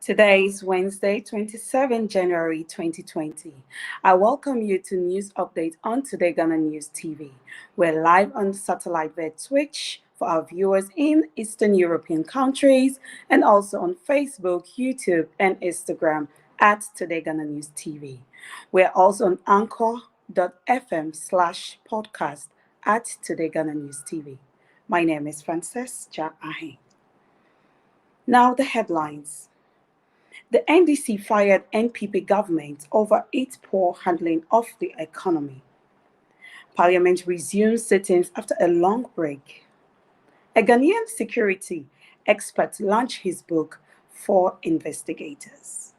Today is Wednesday, 27 January 2020. I welcome you to News Update on Today Ghana News TV. We're live on satellite via Twitch for our viewers in Eastern European countries and also on Facebook, YouTube, and Instagram at Today Ghana News TV. We're also on anchor.fm/podcast at Today Ghana News TV. My name is Jah Arhin. Now the headlines. The NDC fired NPP government over its poor handling of the economy. Parliament resumes sittings after a long break. A Ghanaian security expert launched his book for investigators.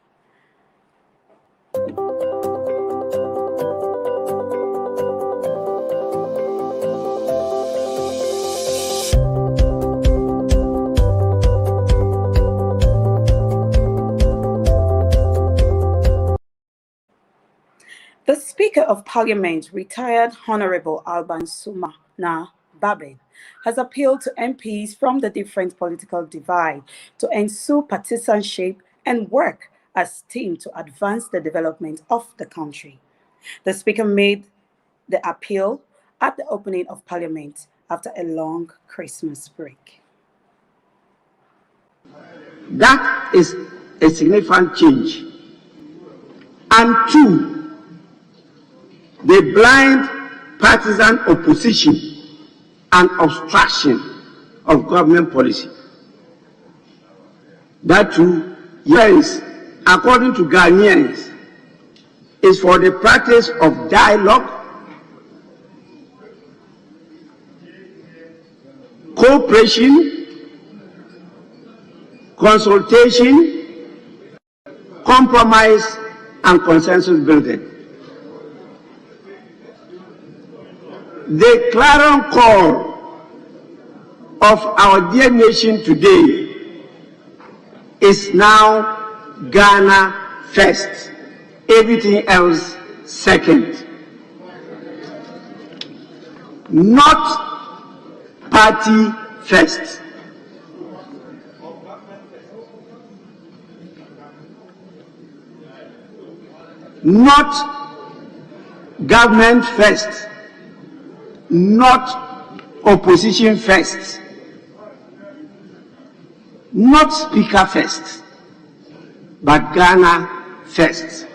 The Speaker of Parliament, retired Honorable Alban Sumana Babin, has appealed to MPs from the different political divide to ensue partisanship and work as a team to advance the development of the country. The Speaker made the appeal at the opening of Parliament after a long Christmas break. That is a significant change. And two, the blind partisan opposition and obstruction of government policy. That too, yes, according to Ghanaians, is for the practice of dialogue, cooperation, consultation, compromise, and consensus building. The clarion call of our dear nation today is now Ghana first, everything else second. Not party first. Not government first. Not opposition first, not speaker first, but Ghana first.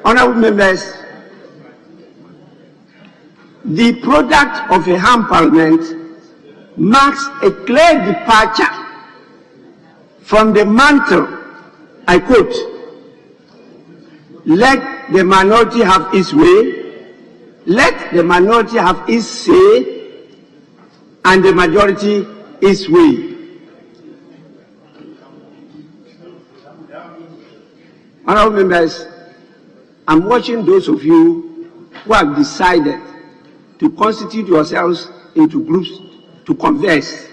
Honorable members, the product of a ham parliament marks a clear departure from the mantle, I quote, "Let the minority have its way, let the minority have its say, and the majority its way." Honorable members, I'm watching those of you who have decided to constitute yourselves into groups to converse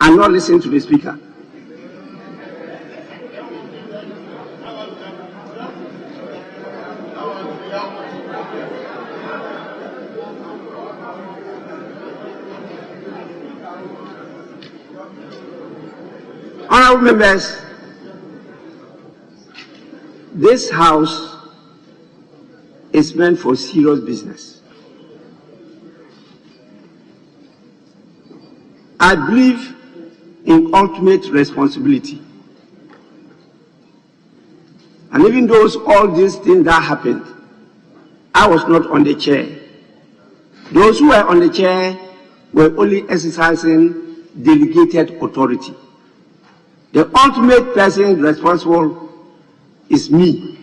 and not listen to the speaker. Honorable members, this house is meant for serious business. I believe in ultimate responsibility. And even though all these things that happened, I was not on the chair. Those who were on the chair were only exercising delegated authority. The ultimate person responsible is me,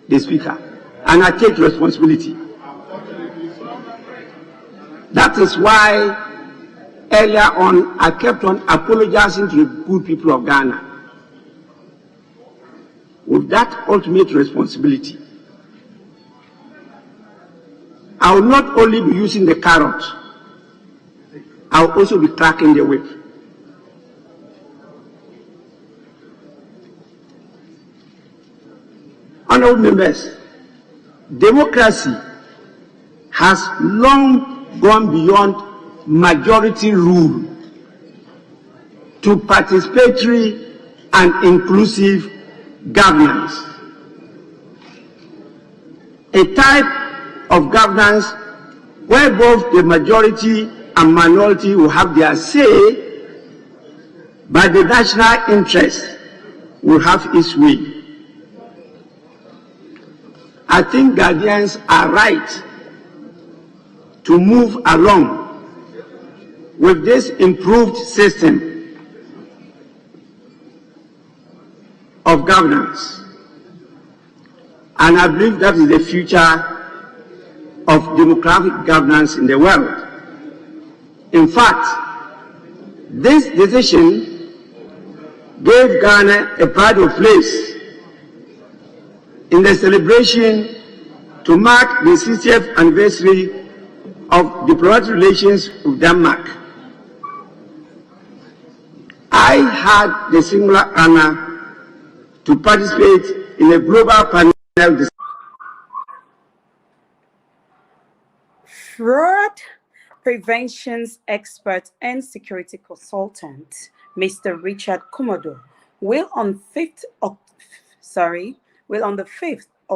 the speaker, and I take responsibility. That is why earlier on I kept on apologizing to the good people of Ghana. With that ultimate responsibility, I will not only be using the carrot, I will also be cracking the whip. Honorable members, democracy has long gone beyond majority rule to participatory and inclusive governance. A type of governance where both the majority and minority will have their say, but the national interest will have its way. I think Ghanaians are right to move along with this improved system of governance. And I believe that is the future of democratic governance in the world. In fact, this decision gave Ghana a pride of place in the celebration to mark the 60th anniversary of diplomatic relations with Denmark. I had the singular honor to participate in a global panel discussion. Fraud preventions expert and security consultant, Mr. Richard Komodo, will on 5th of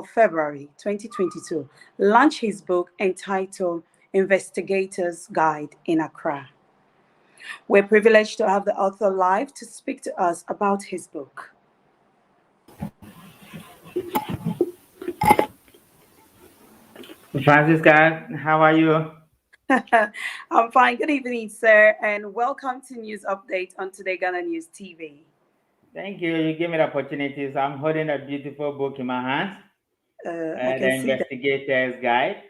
February 2022 launch his book entitled Investigator's Guide in Accra. We're privileged to have the author live to speak to us about his book. Francisca, how are you? I'm fine. Good evening, sir, and welcome to News Update on Today Ghana News TV. Thank you. You gave me the opportunity. So I'm holding a beautiful book in my hands, I The can see that. Investigator's Guide.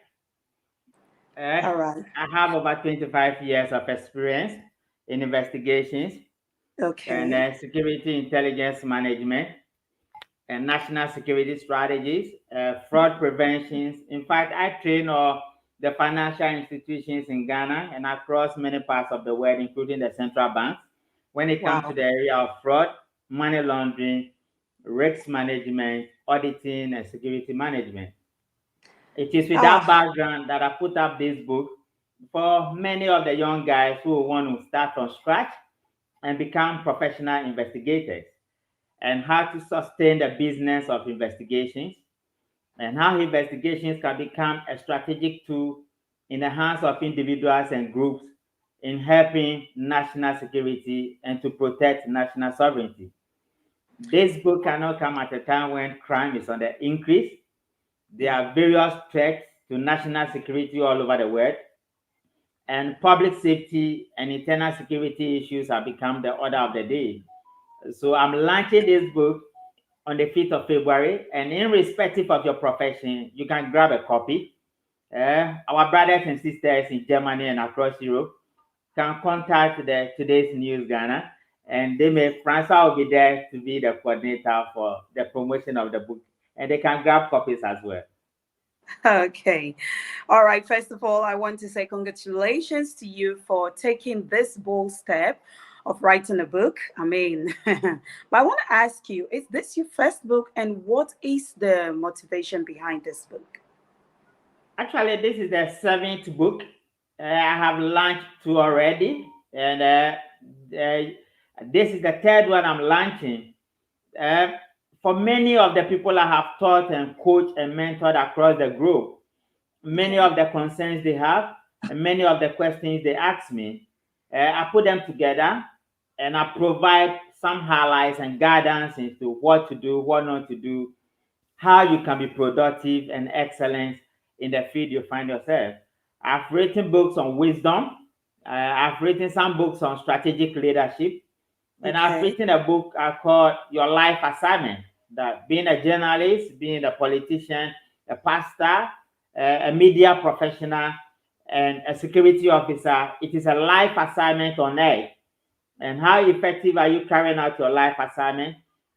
All right. I have over 25 years of experience in investigations Okay. and security intelligence management and national security strategies, fraud preventions. In fact, I train all the financial institutions in Ghana and across many parts of the world, including the central banks, when it comes to the area of fraud, money laundering, risk management, auditing, and security management. It is with that background that I put up this book for many of the young guys who want to start from scratch and become professional investigators, and how to sustain the business of investigations, and how investigations can become a strategic tool in the hands of individuals and groups in helping national security and to protect national sovereignty. This book cannot come at a time when crime is on the increase. There are various threats to national security all over the world, and public safety and internal security issues have become the order of the day. So I'm launching this book on the 5th of February, and irrespective of your profession, you can grab a copy. Our brothers and sisters in Germany and across Europe can contact the Today's News Ghana, and Francois will be there to be the coordinator for the promotion of the book, and they can grab copies as well. Okay. All right. First of all, I want to say congratulations to you for taking this bold step of writing a book. I mean, but I want to ask you, is this your first book, and what is the motivation behind this book? Actually, this is the 7th book. I have launched 2 already, and this is the 3rd one I'm launching. For many of the people I have taught and coached and mentored across the globe, many of the concerns they have and many of the questions they ask me, I put them together and I provide some highlights and guidance into what to do, what not to do, how you can be productive and excellent in the field you find yourself. I've written books on wisdom. I've written some books on strategic leadership. And I've written a book called Your Life Assignment, that being a journalist, being a politician, a pastor, a media professional, and a security officer, it is a life assignment on earth. And how effective are you carrying out your life assignment?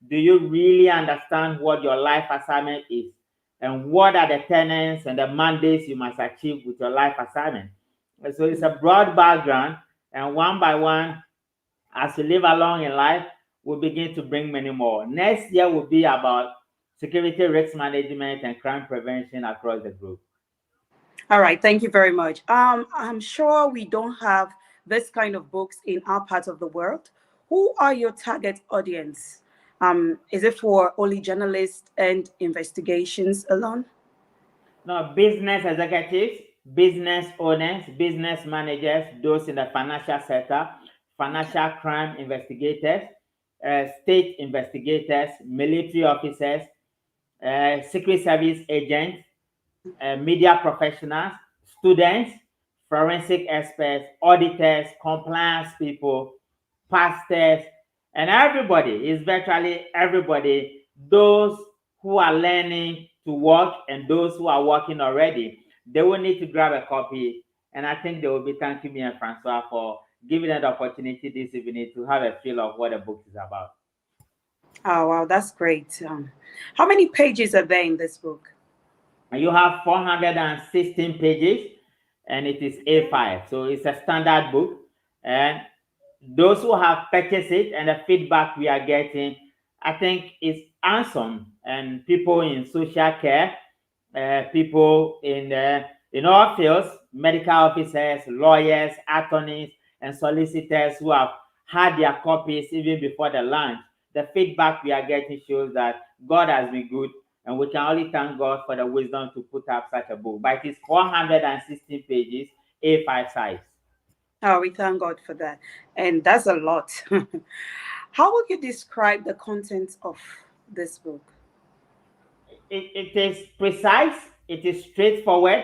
Do you really understand what your life assignment is? And what are the tenets and the mandates you must achieve with your life assignment? And so it's a broad background, and one by one, as we live along in life, we'll begin to bring many more. Next year will be about security risk management and crime prevention across the globe. All right, thank you very much. I'm sure we don't have this kind of books in our part of the world. Who are your target audience? Is it for only journalists and investigations alone? No, business executives, business owners, business managers, those in the financial sector, financial crime investigators, state investigators, military officers, secret service agents, media professionals, students, forensic experts, auditors, compliance people, pastors, and everybody is virtually everybody, those who are learning to work and those who are working already. They will need to grab a copy, and I think they will be thanking me and Francois for giving them the opportunity this evening to have a feel of what the book is about. Oh, wow, that's great. How many pages are there in this book? And you have 416 pages, and it is A5, so it's a standard book. And those who have purchased it and the feedback we are getting, I think is awesome. And people in social care, people in all fields, medical officers, lawyers, attorneys, and solicitors who have had their copies even before the launch, the feedback we are getting shows that God has been good, and we can only thank God for the wisdom to put up such a book. But it is 416 pages, A5 size. Oh, we thank God for that. And that's a lot. How would you describe the contents of this book? It is precise, it is straightforward.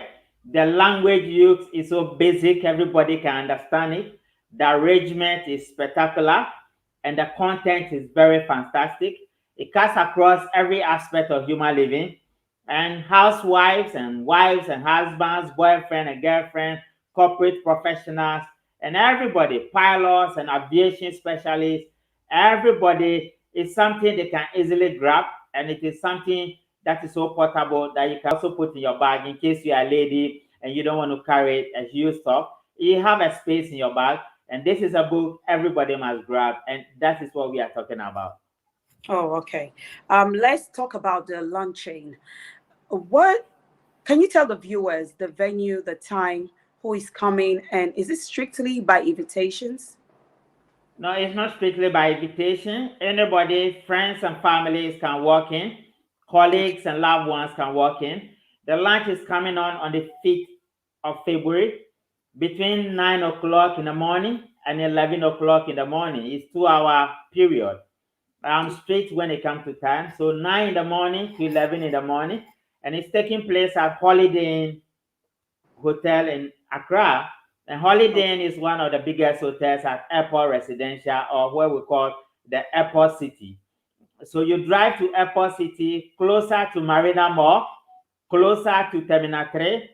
The language used is so basic, everybody can understand it. The arrangement is spectacular, and the content is very fantastic. It cuts across every aspect of human living, and housewives and wives and husbands, boyfriend and girlfriend, corporate professionals, and everybody, pilots and aviation specialists, everybody is something they can easily grab, and it is something that is so portable that you can also put in your bag in case you are a lady and you don't want to carry a huge stuff. You have a space in your bag, and this is a book everybody must grab, and that is what we are talking about. Oh, okay. Let's talk about the launching. What can you tell the viewers the venue, the time, who is coming, and is it strictly by invitations? No, it's not strictly by invitation. Anybody, friends and families can walk in. Okay. Colleagues and loved ones can walk in. The launch is coming on the 5th of February between 9 o'clock in the morning and 11 o'clock in the morning. It's 2 hour period. I'm straight when it comes to time. So 9 in the morning to 11 in the morning. And it's taking place at Holiday Inn Hotel in Accra. And Holiday Inn is one of the biggest hotels at Airport Residential, or what we call the Airport City. So you drive to Airport City, closer to Marina Mall, closer to Terminal 3,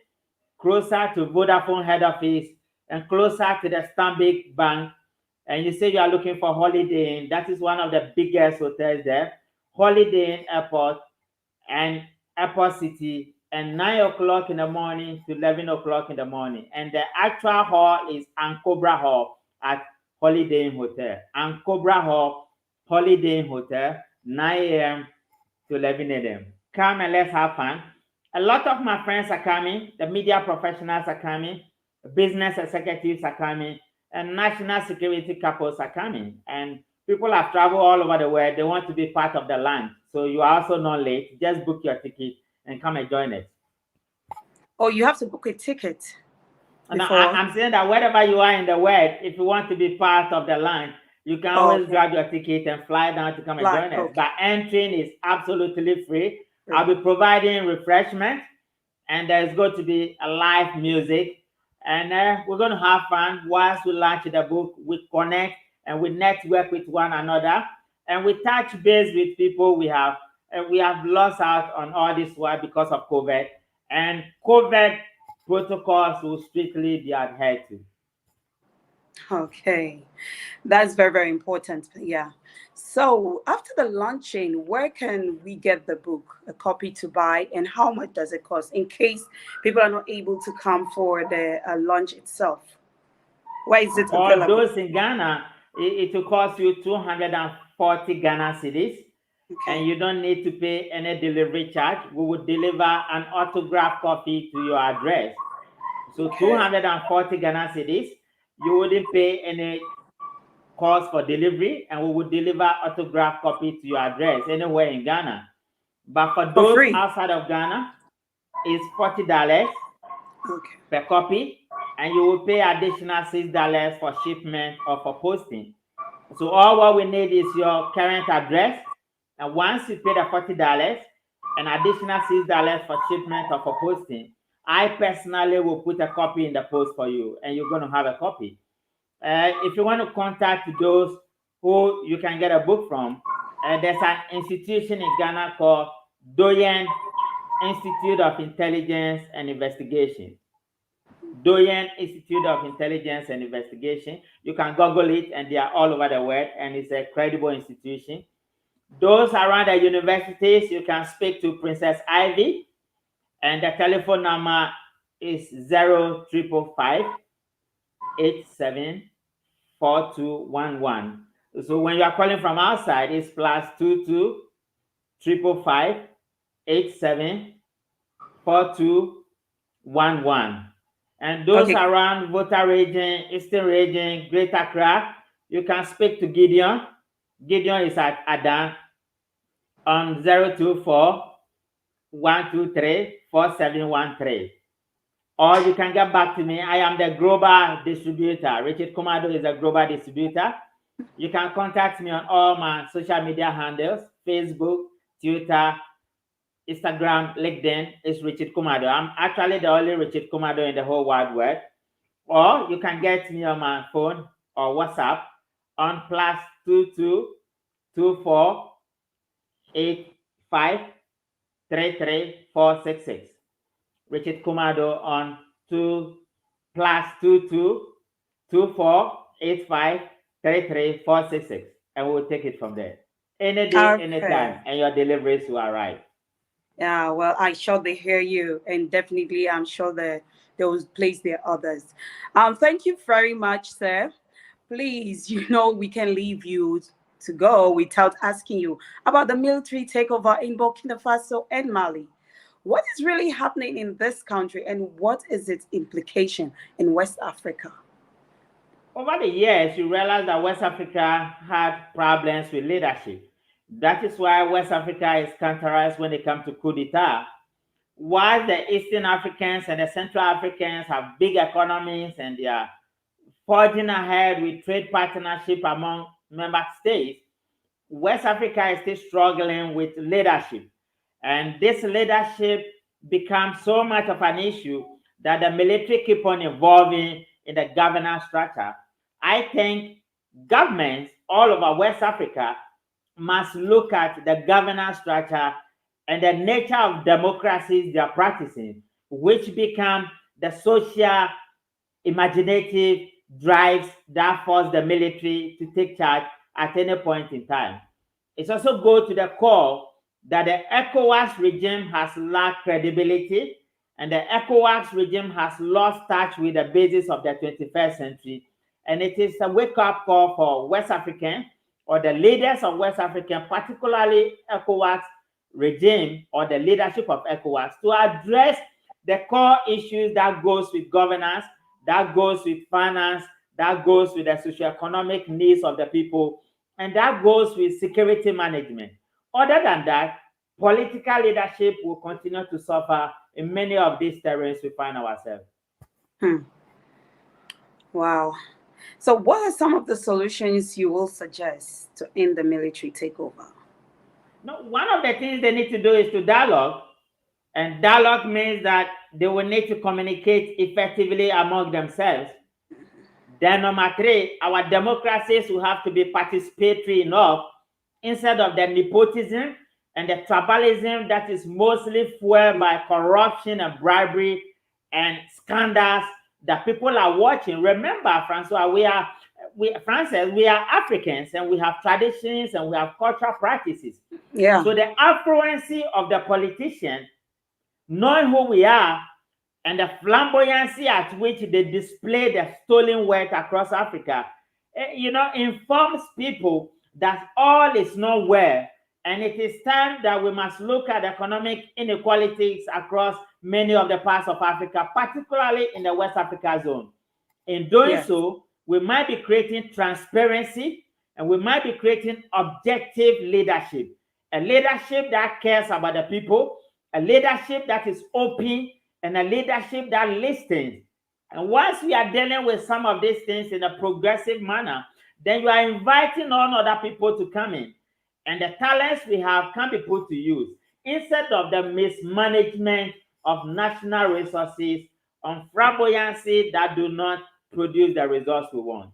closer to Vodafone head office, and closer to the Stanbic Bank. And you say you are looking for Holiday Inn. That is one of the biggest hotels there. Holiday Inn Airport and Airport City, and 9 o'clock in the morning to 11 o'clock in the morning. And the actual hall is Ancobra Hall at Holiday Inn Hotel. Ancobra Hall, Holiday Inn Hotel, 9 a.m. to 11 a.m. Come and let's have fun. A lot of my friends are coming, the media professionals are coming, business executives are coming, and national security couples are coming. And people have traveled all over the world. They want to be part of the land. So you are also not late. Just book your ticket and come and join us. Oh, you have to book a ticket And before. I'm saying that wherever you are in the world, if you want to be part of the land, you can Oh, always okay. grab your ticket and fly down to come and Like, join us. okay. But entering is absolutely free. I'll Great. be providing refreshment, and there's going to be a live music, and we're going to have fun whilst we launch the book. We connect and we network with one another, and we touch base with people we have lost out on all this while because of COVID, and COVID protocols will strictly be adhered to. Okay. That's very, very important. Yeah. So after the launching, where can we get the book, a copy to buy, and how much does it cost in case people are not able to come for the launch itself? Where is it For available? those in Ghana, it will cost you 240 Ghana cedis, and Okay. you don't need to pay any delivery charge. We will deliver an autographed copy to your address. So Okay. 240 Ghana cedis, you wouldn't pay any cost for delivery, and we will deliver autographed copy to your address anywhere in Ghana. But for For those free. outside of Ghana, it's $40 Okay. per copy, and you will pay additional $6 for shipment or for posting. So all what we need is your current address, and once you pay the $40, an additional $6 for shipment or for posting, I personally will put a copy in the post for you, and you're going to have a copy. If you want to contact those who you can get a book from, there's an institution in Ghana called Doyen Institute of Intelligence and Investigation. Doyen Institute of Intelligence and Investigation. You can Google it, and they are all over the world, and it's a credible institution. Those around the universities, you can speak to Princess Ivy, and the telephone number is 055874211. So when you are calling from outside, it's +22 557 And those Okay. around Volta region, Eastern region, Greater Accra, you can speak to Gideon. Gideon is at Adan on 024-123-4713. Or you can get back to me. I am the global distributor. Richard Komado is a global distributor. You can contact me on all my social media handles: Facebook, Twitter, Instagram, LinkedIn. It's Richard Komado. I'm actually the only Richard Komado in the whole wide world. Or you can get me on my phone or WhatsApp on +22 248533 466. Richard Komado on 2 +22 248533 and we'll take it from there. Any day, anytime, Okay. and your deliveries will arrive. Yeah, well, I sure they hear you, and definitely I'm sure that they will place their others. Thank you very much, sir. Please, we can leave you to go without asking you about the military takeover in Burkina Faso and Mali. What is really happening in this country, and what is its implication in West Africa? Over the years, you realize that West Africa had problems with leadership. That is why West Africa is characterized when it comes to coup d'etat. While the Eastern Africans and the Central Africans have big economies and they are forging ahead with trade partnership among member states, West Africa is still struggling with leadership. And this leadership becomes so much of an issue that the military keep on evolving in the governance structure. I think governments all over West Africa must look at the governance structure and the nature of democracies they are practicing, which become the social imaginative drives that force the military to take charge at any point in time. It's also go to the core that the ECOWAS regime has lacked credibility, and the ECOWAS regime has lost touch with the basis of the 21st century. And it is a wake-up call for West African or the leaders of West Africa, particularly ECOWAS regime or the leadership of ECOWAS, to address the core issues that goes with governance, that goes with finance, that goes with the socioeconomic needs of the people, and that goes with security management. Other than that, political leadership will continue to suffer in many of these terrains we find ourselves. Hmm. Wow. So, what are some of the solutions you will suggest to end the military takeover? Now, one of the things they need to do is to dialogue. And dialogue means that they will need to communicate effectively among themselves. Then number three, our democracies will have to be participatory enough instead of the nepotism and the tribalism that is mostly fueled by corruption and bribery and scandals that people are watching. Remember, Francois, we are Africans, and we have traditions and we have cultural practices. Yeah. So the affluency of the politician, knowing who we are, and the flamboyancy at which they display their stolen wealth across Africa, informs people that all is not well. And it is time that we must look at economic inequalities across many of the parts of Africa, particularly in the West Africa zone. In doing Yes. so, we might be creating transparency, and we might be creating objective leadership. A leadership that cares about the people, a leadership that is open, and a leadership that listens. And once we are dealing with some of these things in a progressive manner, then you are inviting all other people to come in. And the talents we have can be put to use instead of the mismanagement of national resources on flamboyancy that do not produce the results we want.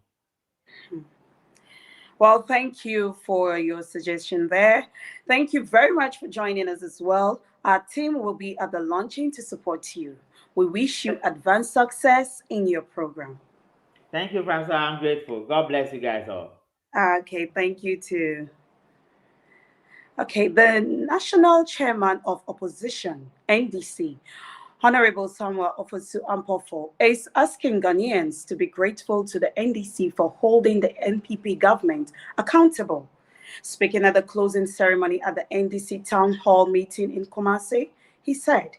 Well, thank you for your suggestion there. Thank you very much for joining us as well. Our team will be at the launching to support you. We wish you advanced success in your program. Thank you, Francois. I'm grateful. God bless you guys all. Okay, thank you too. Okay, the National Chairman of Opposition, NDC, Honorable Samuel Ofosu Ampofo, is asking Ghanaians to be grateful to the NDC for holding the NPP government accountable. Speaking at the closing ceremony at the NDC Town Hall meeting in Kumasi, he said,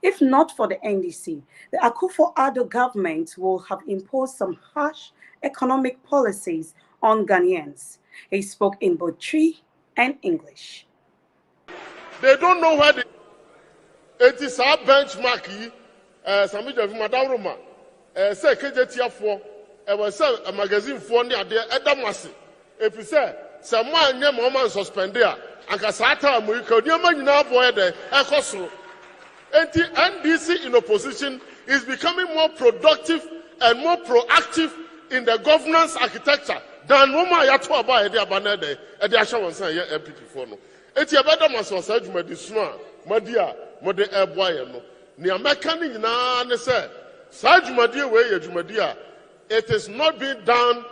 if not for the NDC, the Akufo-Addo government will have imposed some harsh economic policies on Ghanaians. He spoke in both Twi and English. They don't know where it is our benchmark. Some of them Madam say KJTF was a magazine for near the Edamasi. If you say someone named Oman suspended and Casata America, you may now avoid the Ecoso. NDC in opposition is becoming more productive and more proactive in the governance architecture than Roma Yato by the Abanede and the Ashawan say MPP for no. It's a better man so said Medisuna, Madia, Mode Airboy. Near mechanic na say, Saj Madia way Jumadia. It is not being done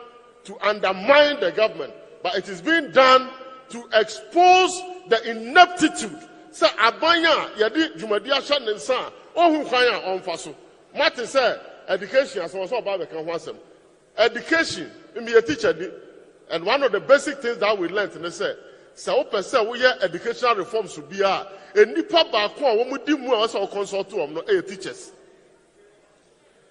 to undermine the government, but it is being done to expose the ineptitude. Say Abanya, Yadi Jumadia Shan and Sa, or who kaya on Faso. Martin said, education as also about the Kanwasem. Education, in be a teacher, and one of the basic things that we learned, and they said, so we have educational reforms to be a nipa back when we do more also consult to them, teachers.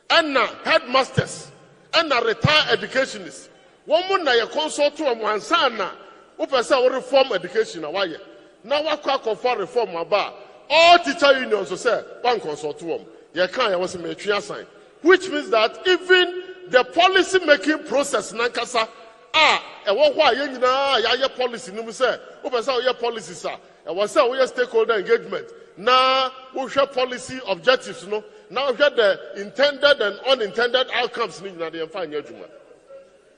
And now headmasters, and now retired educationists. One more na consult to them one sana, we reform education away. Now what can reform about all teacher unions to say one consult to them. You can't was a matriarch sign, which means that even the policy making process nankasa and what why you policy no say your policy sir and what say we stakeholder engagement now we share policy objectives no now we have the intended and unintended outcomes in the fine judgment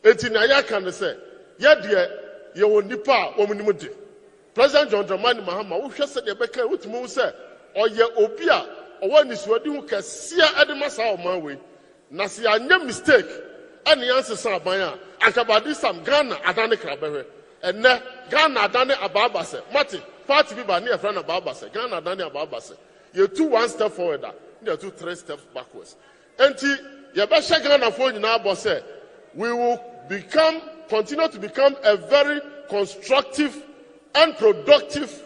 enti na ya can say ya de ye wonipa womunimudi President John Dramani Mahama we share say the beka wutumi say oye obi a owa nisuadi hu kasia edemasa o manwe na se anya mistake and the answer is Abaya. And about this time, Ghana, Adani Krabewe. And Ghana, Adani Ababase. Martin, party people near friend Ababase. Ghana, Adani Ababase. You're 2 1 step forward, you're 2 3 steps backwards. And you better Ghana for you now, boss. We will continue to become a very constructive and productive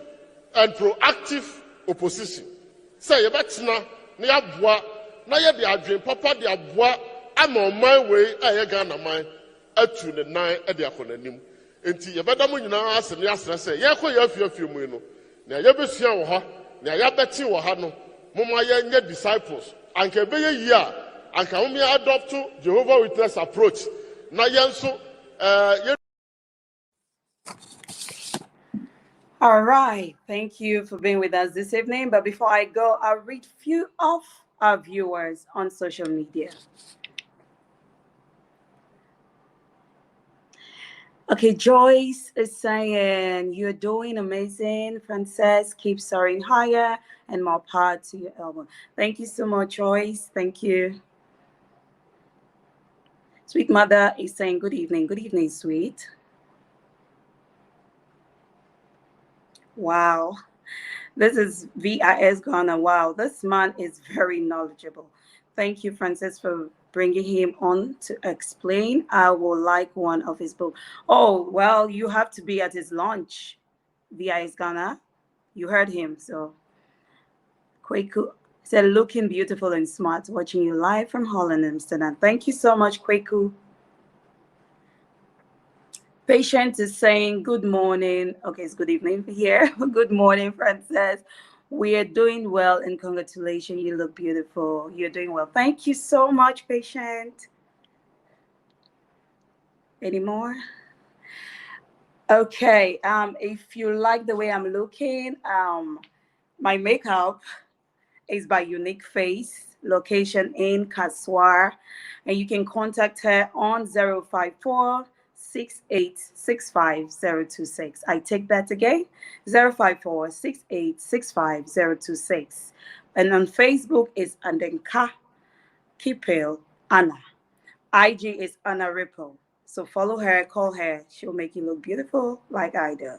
and proactive opposition. Say, you better now, near bois, now you're the adream, papa, the bois. I'm on my way, I Ghana mine, to the 9 at the Akonanim. Until you better when you now ask and yes, I say, Yako, you have few mino. Now you bet you ha, now you bet you hano, Mama young disciples, and can be a year, and can only adopt to Jehovah Witness approach. Now, Yanso, All right, thank you for being with us this evening. But before I go, I'll read few of our viewers on social media. Okay, Joyce is saying, you're doing amazing, Frances. Keep soaring higher and more power to your album. Thank you so much, Joyce. Thank you. Sweet Mother is saying, good evening. Good evening, sweet. Wow. This is VIS Ghana. Wow, this man is very knowledgeable. Thank you, Frances, for bringing him on to explain. I will like one of his books. Oh, well, you have to be at his launch, VIS Ghana. You heard him, so. Kweku said, looking beautiful and smart, watching you live from Holland, Amsterdam. Thank you so much, Kweku. Patient is saying good morning. Okay, it's good evening here. Good morning, Frances. We are doing well and congratulations. You look beautiful. You're doing well. Thank you so much, Patient. Any more? Okay. If you like the way I'm looking, my makeup is by Unique Face, location in Kaswar, and you can contact her on 054-6865-026. I take that again, 054-6865-026. And on Facebook is Andenka Kipel Anna. IG is Anna Ripple. So follow her, call her. She'll make you look beautiful like I do.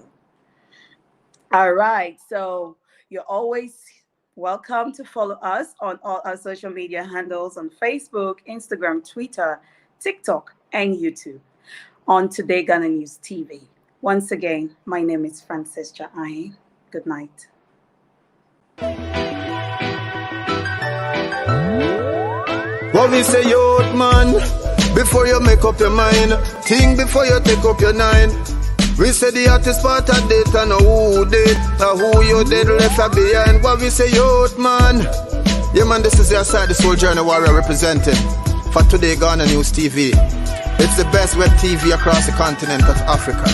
All right. So you're always welcome to follow us on all our social media handles on Facebook, Instagram, Twitter, TikTok, and YouTube on Today Ghana News TV. Once again, my name is Frances Jah Arhin. Good night. What we say, youth man, before you make up your mind, think before you take up your nine. We say the hottest part of date and who did, who you did left behind. What we say, youth man. Yeah man, this is your side, the Soul Journey Warrior representing for Today Ghana News TV. It's the best web TV across the continent of Africa.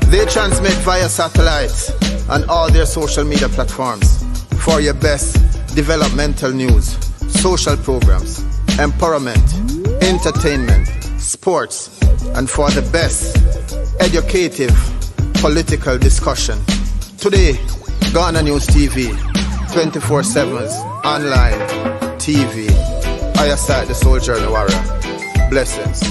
They transmit via satellites and all their social media platforms for your best developmental news, social programs, empowerment, entertainment, sports, and for the best educative political discussion. Today, Ghana News TV, 24/7 online TV. I aside the Soul Journey Warrior. Blessings.